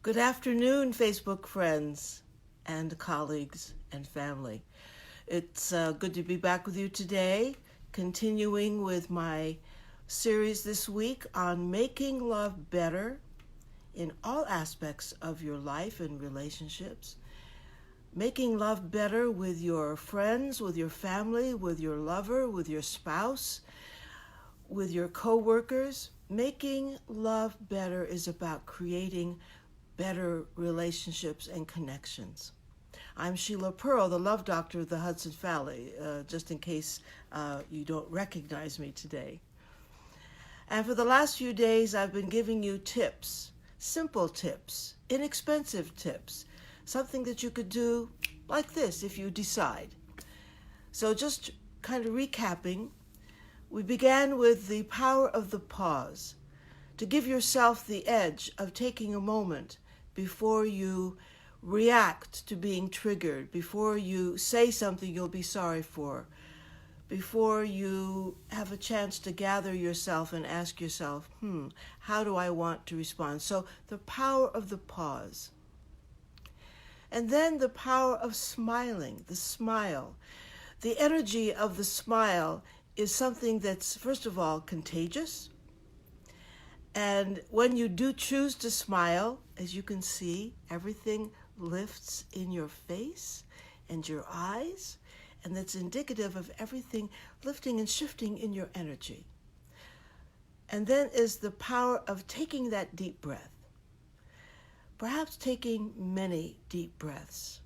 Good afternoon, Facebook friends and colleagues and family. It's good to be back with you today, continuing with my series this week on making love better in all aspects of your life and relationships. Making love better with your friends, with your family, with your lover, with your spouse, with your co-workers. Making love better is about creating better relationships and connections. I'm Sheila Pearl, the love doctor of the Hudson Valley, just in case you don't recognize me today. And for the last few days, I've been giving you tips, simple tips, inexpensive tips, something that you could do like this if you decide. So just kind of recapping, we began with the power of the pause, to give yourself the edge of taking a moment before you react to being triggered, before you say something you'll be sorry for, before you have a chance to gather yourself and ask yourself, how do I want to respond? So the power of the pause. And then the power of smiling, the smile. The energy of the smile is something that's, first of all, contagious. And when you do choose to smile, as you can see, everything lifts in your face and your eyes, and that's indicative of everything lifting and shifting in your energy. And then is the power of taking that deep breath, perhaps taking many deep breaths.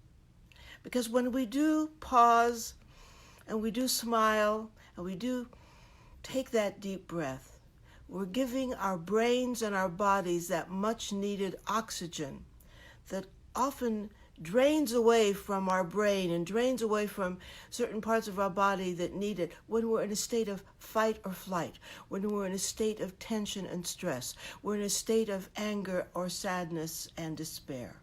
Because when we do pause and we do smile and we do take that deep breath, we're giving our brains and our bodies that much needed oxygen that often drains away from our brain and drains away from certain parts of our body that need it when we're in a state of fight or flight, when we're in a state of tension and stress, we're in a state of anger or sadness and despair.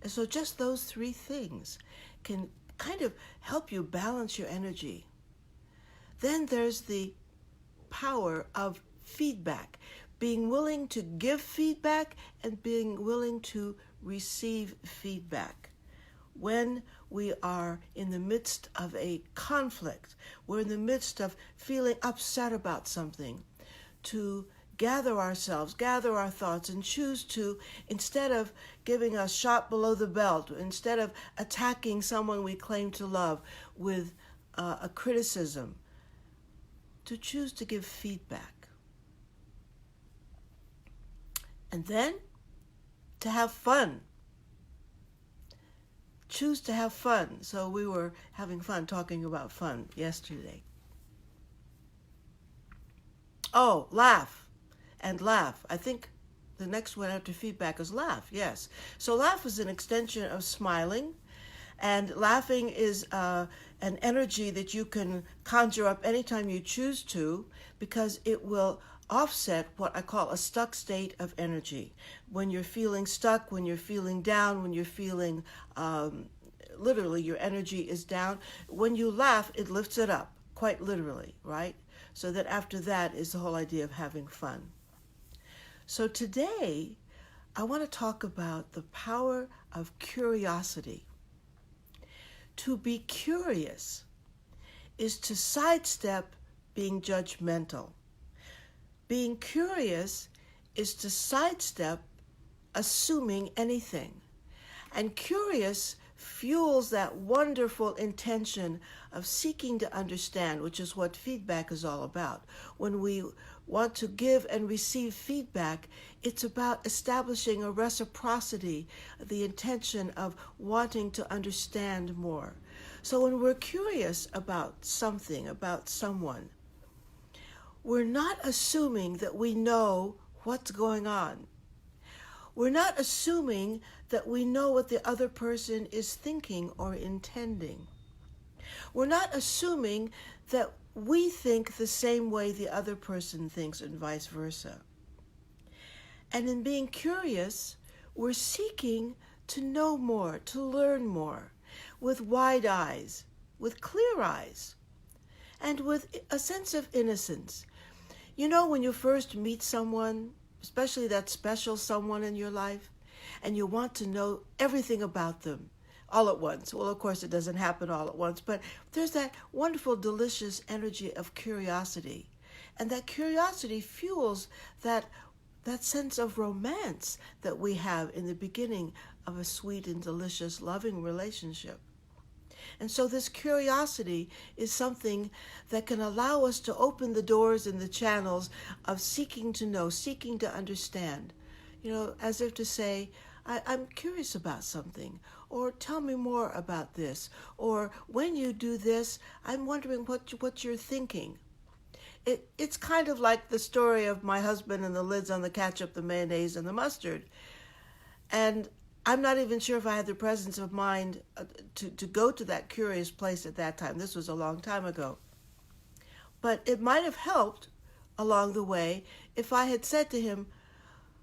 And so just those three things can kind of help you balance your energy. Then there's the power of feedback, being willing to give feedback and being willing to receive feedback. When we are in the midst of a conflict, we're in the midst of feeling upset about something, to gather ourselves, gather our thoughts, and choose to, instead of giving a shot below the belt, instead of attacking someone we claim to love with a criticism, to choose to give feedback. And then to have fun. Choose to have fun. So we were having fun talking about fun yesterday. Oh, laugh and laugh. I think the next one after feedback is laugh, yes. So laugh is an extension of smiling. And laughing is an energy that you can conjure up anytime you choose to, because it will offset what I call a stuck state of energy. When you're feeling stuck, when you're feeling down, when you're feeling literally your energy is down, when you laugh, it lifts it up, quite literally, right? So that after that is the whole idea of having fun. So today, I want to talk about the power of curiosity. To be curious is to sidestep being judgmental. Being curious is to sidestep assuming anything. And curious fuels that wonderful intention of seeking to understand, which is what feedback is all about. When we want to give and receive feedback, it's about establishing a reciprocity, the intention of wanting to understand more. So when we're curious about something, about someone, we're not assuming that we know what's going on. We're not assuming that we know what the other person is thinking or intending. We're not assuming that we think the same way the other person thinks and vice versa. And in being curious, we're seeking to know more, to learn more, with wide eyes, with clear eyes, and with a sense of innocence. You know, when you first meet someone, especially that special someone in your life, and you want to know everything about them all at once. Well, of course, it doesn't happen all at once, but there's that wonderful, delicious energy of curiosity. And that curiosity fuels that sense of romance that we have in the beginning of a sweet and delicious, loving relationship. And so this curiosity is something that can allow us to open the doors and the channels of seeking to know, seeking to understand. As if to say, I'm curious about something, or tell me more about this, or when you do this, I'm wondering what you're thinking. It's kind of like the story of my husband and the lids on the ketchup, the mayonnaise, and the mustard. And I'm not even sure if I had the presence of mind to go to that curious place at that time. This was a long time ago. But it might have helped along the way if I had said to him,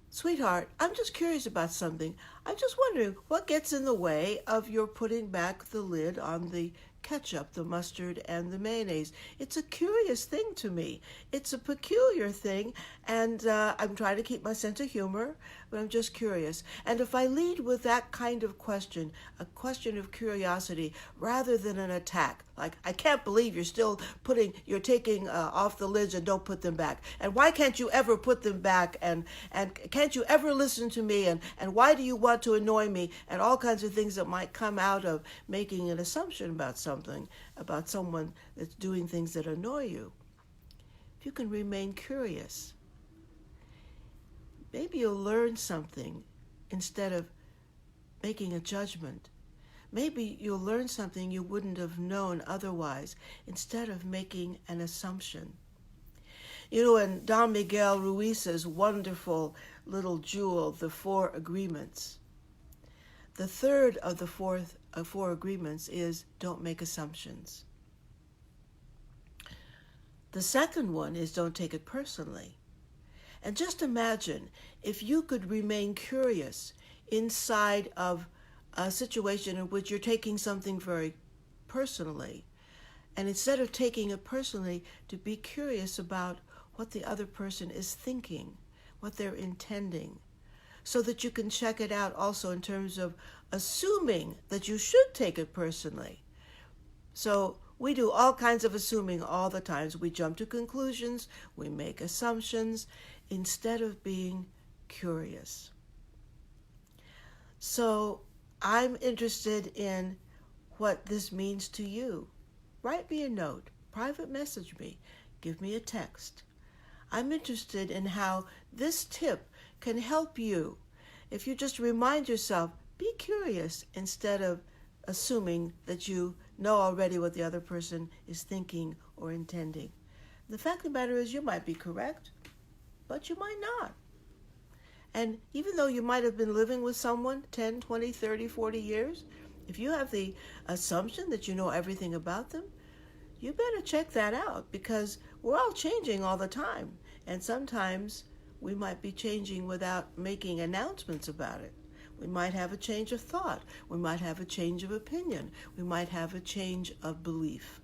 "Sweetheart, I'm just curious about something. I'm just wondering what gets in the way of your putting back the lid on the ketchup, the mustard, and the mayonnaise. It's a curious thing to me. It's a peculiar thing, and I'm trying to keep my sense of humor, but I'm just curious." And if I lead with that kind of question, a question of curiosity, rather than an attack, like, "I can't believe you're taking off the lids and don't put them back. And why can't you ever put them back? And can't you ever listen to me? And why do you want to annoy me?" And all kinds of things that might come out of making an assumption about something, about someone that's doing things that annoy you. If you can remain curious, maybe you'll learn something instead of making a judgment. Maybe you'll learn something you wouldn't have known otherwise instead of making an assumption. In Don Miguel Ruiz's wonderful little jewel, The Four Agreements, the third of the four agreements is don't make assumptions. The second one is don't take it personally. And just imagine if you could remain curious inside of a situation in which you're taking something very personally, and instead of taking it personally, to be curious about what the other person is thinking, what they're intending, so that you can check it out also in terms of assuming that you should take it personally. So we do all kinds of assuming all the times. We jump to conclusions, we make assumptions, instead of being curious. So I'm interested in what this means to you. Write me a note, private message me, give me a text. I'm interested in how this tip can help you. If you just remind yourself, be curious instead of assuming that you know already what the other person is thinking or intending. The fact of the matter is, you might be correct, but you might not. And even though you might have been living with someone 10, 20, 30, 40 years, if you have the assumption that you know everything about them, you better check that out, because we're all changing all the time. And sometimes we might be changing without making announcements about it. We might have a change of thought. We might have a change of opinion. We might have a change of belief.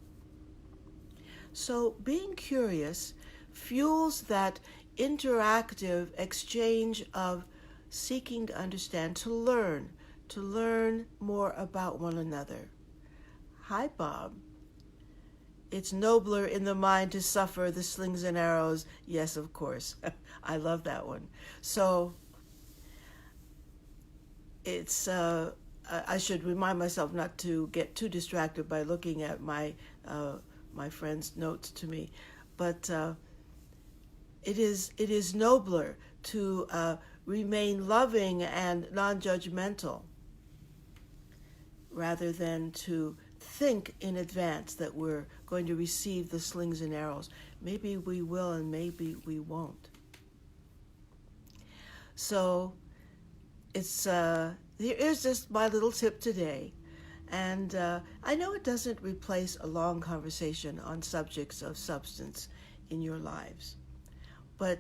So being curious fuels that interactive exchange of seeking to understand, to learn more about one another. Hi, Bob. It's nobler in the mind to suffer the slings and arrows. Yes, of course. I love that one. So it's I should remind myself not to get too distracted by looking at my friend's notes to me, but it is nobler to remain loving and non-judgmental rather than to think in advance that we're going to receive the slings and arrows. Maybe we will and maybe we won't. So here's just my little tip today. And I know it doesn't replace a long conversation on subjects of substance in your lives, but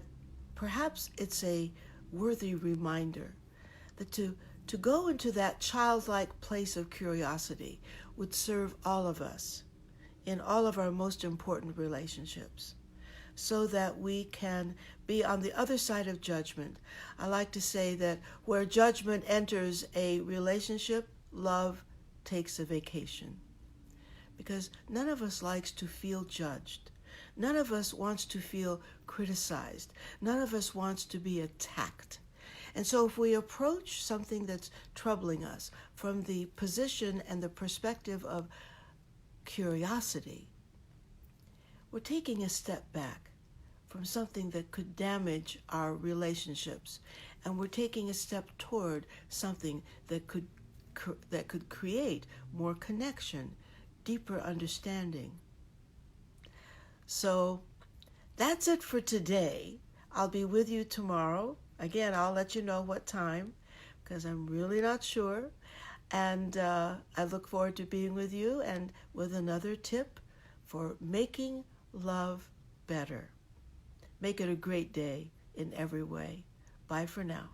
perhaps it's a worthy reminder that to go into that childlike place of curiosity would serve all of us in all of our most important relationships, so that we can be on the other side of judgment. I like to say that where judgment enters a relationship, love takes a vacation. Because none of us likes to feel judged. None of us wants to feel criticized. None of us wants to be attacked. And so if we approach something that's troubling us from the position and the perspective of curiosity, we're taking a step back from something that could damage our relationships, and we're taking a step toward something that could create more connection, deeper understanding. So that's it for today. I'll be with you tomorrow. Again, I'll let you know what time, because I'm really not sure. And I look forward to being with you and with another tip for making love better. Make it a great day in every way. Bye for now.